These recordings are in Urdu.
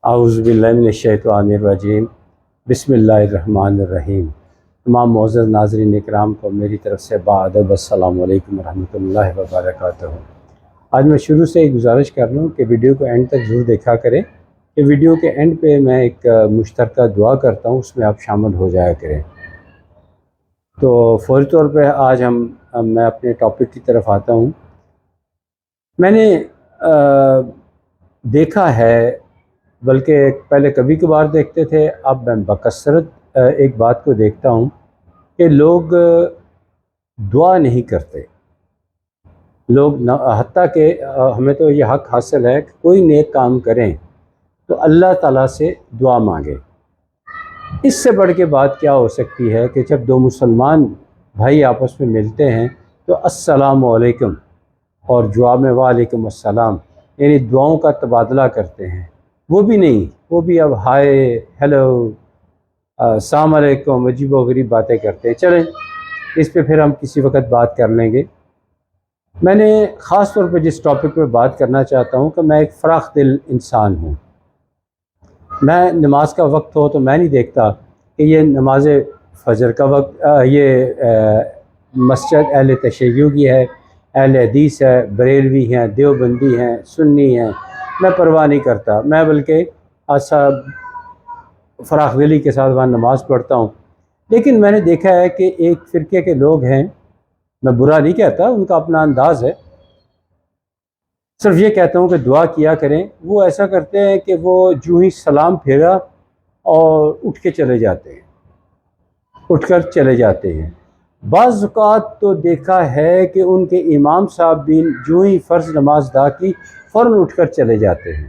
اعوذ باللہ من الشیطان الرجیم بسم اللہ الرحمن الرحیم۔ تمام معزز ناظرین اکرام کو میری طرف سے بادب السلام علیکم ورحمۃ اللہ وبرکاتہ۔ آج میں شروع سے ایک گزارش کر رہا ہوں کہ ویڈیو کو اینڈ تک ضرور دیکھا کریں کہ ویڈیو کے اینڈ پہ میں ایک مشترکہ دعا کرتا ہوں، اس میں آپ شامل ہو جایا کریں۔ تو فوری طور پہ آج میں اپنے ٹاپک کی طرف آتا ہوں۔ میں نے دیکھا ہے، بلکہ پہلے کبھی کبھار دیکھتے تھے، اب میں بکثرت ایک بات کو دیکھتا ہوں کہ لوگ دعا نہیں کرتے۔ لوگ حتیٰ کہ ہمیں تو یہ حق حاصل ہے کہ کوئی نیک کام کریں تو اللہ تعالیٰ سے دعا مانگے۔ اس سے بڑھ کے بات کیا ہو سکتی ہے کہ جب دو مسلمان بھائی آپس میں ملتے ہیں تو السلام علیکم اور جواب میں وعلیکم السلام، یعنی دعاؤں کا تبادلہ کرتے ہیں۔ وہ بھی نہیں، وہ بھی اب ہائے ہیلو السلام علیکم عجیب و غریب باتیں کرتے ہیں۔ چلیں اس پہ پھر ہم کسی وقت بات کر لیں گے۔ میں نے خاص طور پہ جس ٹاپک پہ بات کرنا چاہتا ہوں کہ میں ایک فراخ دل انسان ہوں۔ میں نماز کا وقت ہو تو میں نہیں دیکھتا کہ یہ نماز فجر کا وقت، یہ مسجد اہل تشیع کی ہے، اہل حدیث ہے، بریلوی ہیں، دیوبندی ہیں، سنی ہیں، میں پرواہ نہیں کرتا۔ میں بلکہ ایسا فراخ دلی کے ساتھ وہاں نماز پڑھتا ہوں۔ لیکن میں نے دیکھا ہے کہ ایک فرقے کے لوگ ہیں، میں برا نہیں کہتا، ان کا اپنا انداز ہے، صرف یہ کہتا ہوں کہ دعا کیا کریں۔ وہ ایسا کرتے ہیں کہ وہ جو ہی سلام پھیرا اور اٹھ کے چلے جاتے ہیں، اٹھ کر چلے جاتے ہیں۔ بعض اوقات تو دیکھا ہے کہ ان کے امام صاحب بھی جو ہی فرض نماز ادا کی فوراً اٹھ کر چلے جاتے ہیں۔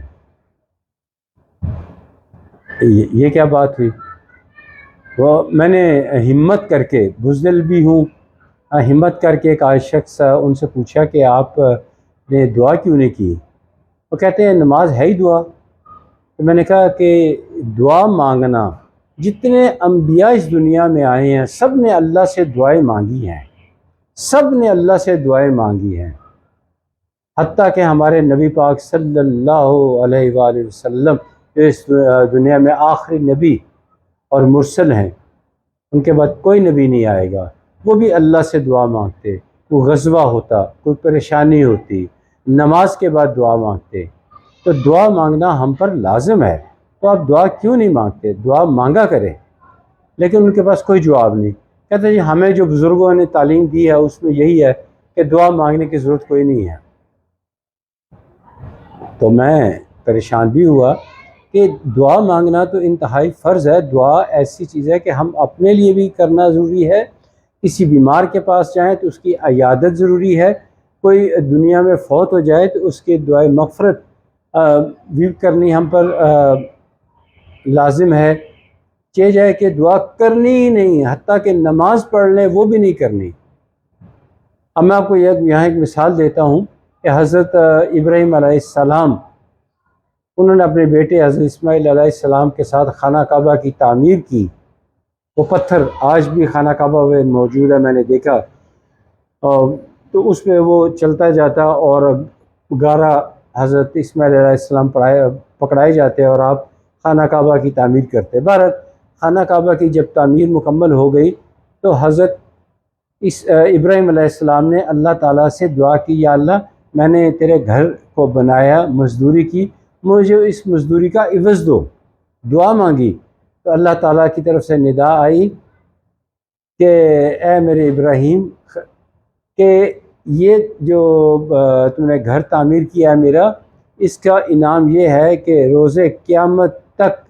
یہ کیا بات ہوئی؟ وہ میں نے ہمت کر کے، بزدل بھی ہوں، ہمت کر کے ایک شخص ان سے پوچھا کہ آپ نے دعا کیوں نہیں کی؟ وہ کہتے ہیں نماز ہے ہی دعا۔ تو میں نے کہا کہ دعا مانگنا، جتنے انبیاء اس دنیا میں آئے ہیں سب نے اللہ سے دعائیں مانگی ہیں، سب نے اللہ سے دعائیں مانگی ہیں۔ حتیٰ کہ ہمارے نبی پاک صلی اللہ علیہ وآلہ وسلم جو اس دنیا میں آخری نبی اور مرسل ہیں، ان کے بعد کوئی نبی نہیں آئے گا، وہ بھی اللہ سے دعا مانگتے۔ کوئی غزوہ ہوتا، کوئی پریشانی ہوتی، نماز کے بعد دعا مانگتے۔ تو دعا مانگنا ہم پر لازم ہے، تو آپ دعا کیوں نہیں مانگتے؟ دعا مانگا کریں۔ لیکن ان کے پاس کوئی جواب نہیں۔ کہتے جی ہمیں جو بزرگوں نے تعلیم دی ہے اس میں یہی ہے کہ دعا مانگنے کی ضرورت کوئی نہیں ہے۔ تو میں پریشان بھی ہوا کہ دعا مانگنا تو انتہائی فرض ہے۔ دعا ایسی چیز ہے کہ ہم اپنے لیے بھی کرنا ضروری ہے، کسی بیمار کے پاس جائیں تو اس کی عیادت ضروری ہے، کوئی دنیا میں فوت ہو جائے تو اس کی دعائے مغفرت بھی کرنی ہم پر لازم ہے۔ چاہے جائے کہ دعا کرنی ہی نہیں، حتیٰ کہ نماز پڑھ لیں وہ بھی نہیں کرنی۔ اب میں آپ کو یہاں ایک مثال دیتا ہوں کہ حضرت ابراہیم علیہ السلام، انہوں نے اپنے بیٹے حضرت اسماعیل علیہ السلام کے ساتھ خانہ کعبہ کی تعمیر کی۔ وہ پتھر آج بھی خانہ کعبہ میں موجود ہے، میں نے دیکھا، تو اس میں وہ چلتا جاتا اور گارہ حضرت اسماعیل علیہ السلام پکڑائے جاتے اور آپ خانہ کعبہ کی تعمیر کرتے۔ بہرحال خانہ کعبہ کی جب تعمیر مکمل ہو گئی تو حضرت ابراہیم علیہ السلام نے اللہ تعالیٰ سے دعا کی، یا اللہ میں نے تیرے گھر کو بنایا، مزدوری کی، مجھے اس مزدوری کا عوض دو۔ دعا مانگی تو اللہ تعالیٰ کی طرف سے ندا آئی کہ اے میرے ابراہیم، کہ یہ جو تم نے گھر تعمیر کیا ہے میرا، اس کا انعام یہ ہے کہ روز قیامت تک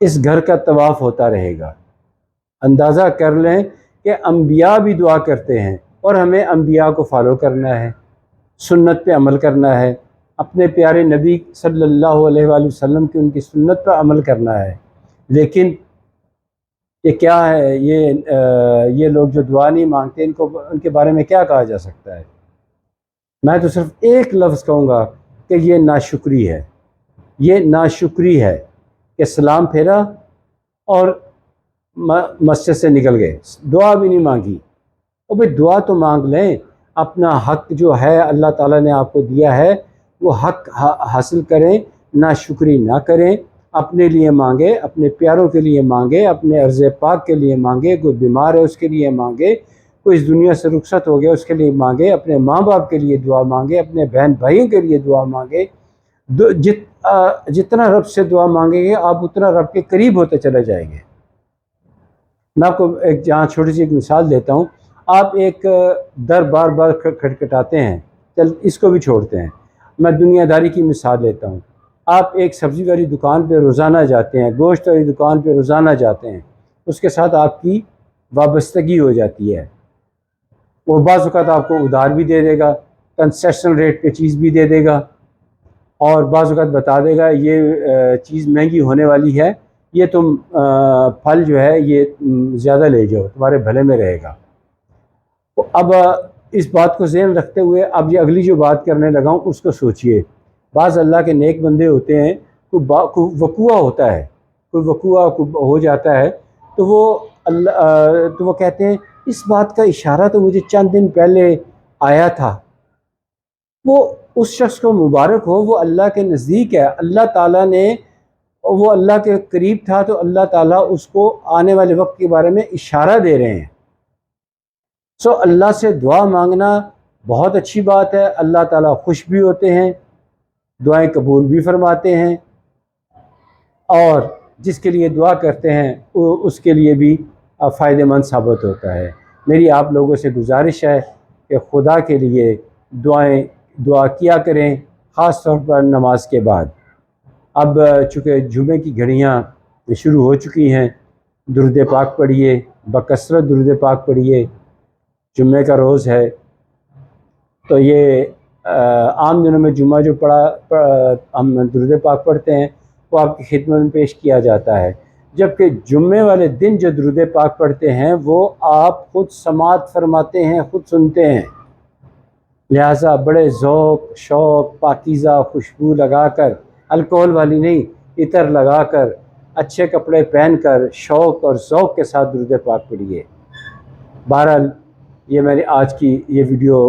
اس گھر کا طواف ہوتا رہے گا۔ اندازہ کر لیں کہ انبیاء بھی دعا کرتے ہیں اور ہمیں انبیاء کو فالو کرنا ہے، سنت پہ عمل کرنا ہے، اپنے پیارے نبی صلی اللہ علیہ وآلہ وسلم کی ان کی سنت پر عمل کرنا ہے۔ لیکن یہ کیا ہے، یہ لوگ جو دعا نہیں مانگتے، ان کے بارے میں کیا کہا جا سکتا ہے؟ میں تو صرف ایک لفظ کہوں گا کہ یہ ناشکری ہے۔ یہ ناشکری ہے کہ سلام پھیرا اور مسجد سے نکل گئے، دعا بھی نہیں مانگی۔ اور بھئی دعا تو مانگ لیں، اپنا حق جو ہے اللہ تعالیٰ نے آپ کو دیا ہے وہ حق حاصل کریں، ناشکری نہ کریں، اپنے لیے مانگے، اپنے پیاروں کے لیے مانگے، اپنے عرض پاک کے لیے مانگے، کوئی بیمار ہے اس کے لیے مانگے، کوئی اس دنیا سے رخصت ہو گیا اس کے لیے مانگے، اپنے ماں باپ کے لیے دعا مانگے، اپنے بہن بھائیوں کے لیے دعا مانگے۔ جتنا رب سے دعا مانگیں گے آپ اتنا رب کے قریب ہوتے چلے جائیں گے۔ میں آپ کو ایک جہاں چھوٹی سی ایک مثال دیتا ہوں۔ آپ ایک در بار بار کھٹکھٹاتے ہیں، چل اس کو بھی چھوڑتے ہیں، میں دنیا داری کی مثال لیتا ہوں۔ آپ ایک سبزی والی دکان پہ روزانہ جاتے ہیں، گوشت والی دکان پہ روزانہ جاتے ہیں، اس کے ساتھ آپ کی وابستگی ہو جاتی ہے۔ وہ بعض اوقات آپ کو ادھار بھی دے دے گا، کنسیشن ریٹ پہ چیز بھی دے دے گا، اور بعض اوقات بتا دے گا یہ چیز مہنگی ہونے والی ہے، یہ تم پھل جو ہے یہ زیادہ لے جاؤ، تمہارے بھلے میں رہے گا۔ اب اس بات کو ذہن رکھتے ہوئے اب یہ اگلی جو بات کرنے لگا ہوں اس کو سوچئے۔ بعض اللہ کے نیک بندے ہوتے ہیں، کوئی وقوع ہوتا ہے، کوئی وقوع ہو جاتا ہے تو وہ کہتے ہیں اس بات کا اشارہ تو مجھے چند دن پہلے آیا تھا۔ وہ اس شخص کو مبارک ہو، وہ اللہ کے نزدیک ہے، اللہ تعالیٰ نے، وہ اللہ کے قریب تھا تو اللہ تعالیٰ اس کو آنے والے وقت کے بارے میں اشارہ دے رہے ہیں۔ اللہ سے دعا مانگنا بہت اچھی بات ہے، اللہ تعالیٰ خوش بھی ہوتے ہیں، دعائیں قبول بھی فرماتے ہیں، اور جس کے لیے دعا کرتے ہیں اس کے لیے بھی فائدہ مند ثابت ہوتا ہے۔ میری آپ لوگوں سے گزارش ہے کہ خدا کے لیے دعا کیا کریں، خاص طور پر نماز کے بعد۔ اب چونکہ جمعے کی گھڑیاں شروع ہو چکی ہیں، درود پاک پڑھیے، بکثرت درود پاک پڑھیے، جمعے کا روز ہے تو یہ عام دنوں میں جمعہ جو ہم درود پاک پڑھتے ہیں وہ آپ کی خدمت میں پیش کیا جاتا ہے، جبکہ جمعے والے دن جو درود پاک پڑھتے ہیں وہ آپ خود سماعت فرماتے ہیں، خود سنتے ہیں، لہٰذا بڑے ذوق شوق پاکیزہ خوشبو لگا کر، الکوہل والی نہیں، عطر لگا کر، اچھے کپڑے پہن کر شوق اور ذوق کے ساتھ درود پاک پڑھیے۔ بہرحال یہ میری آج کی یہ ویڈیو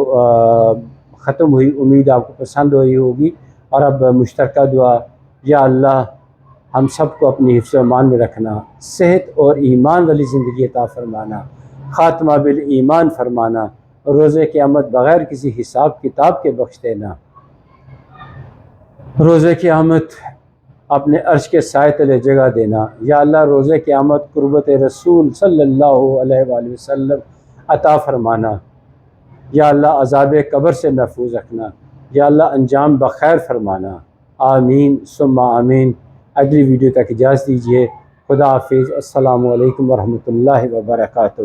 ختم ہوئی، امید آپ کو پسند ہوئی ہوگی، اور اب مشترکہ دعا: یا اللہ ہم سب کو اپنی حفظ و امان میں رکھنا، صحت اور ایمان والی زندگی عطا فرمانا، خاتمہ بالایمان فرمانا، روز قیامت بغیر کسی حساب کتاب کے بخش دینا، روز قیامت اپنے عرش کے سائے تلے جگہ دینا۔ یا اللہ روز قیامت قربت رسول صلی اللہ علیہ وآلہ وسلم عطا فرمانا۔ یا اللہ عذاب قبر سے محفوظ رکھنا۔ یا اللہ انجام بخیر فرمانا۔ آمین ثم آمین۔ اگلی ویڈیو تک اجازت دیجیے۔ خدا حافظ۔ السلام علیکم ورحمۃ اللہ وبرکاتہ۔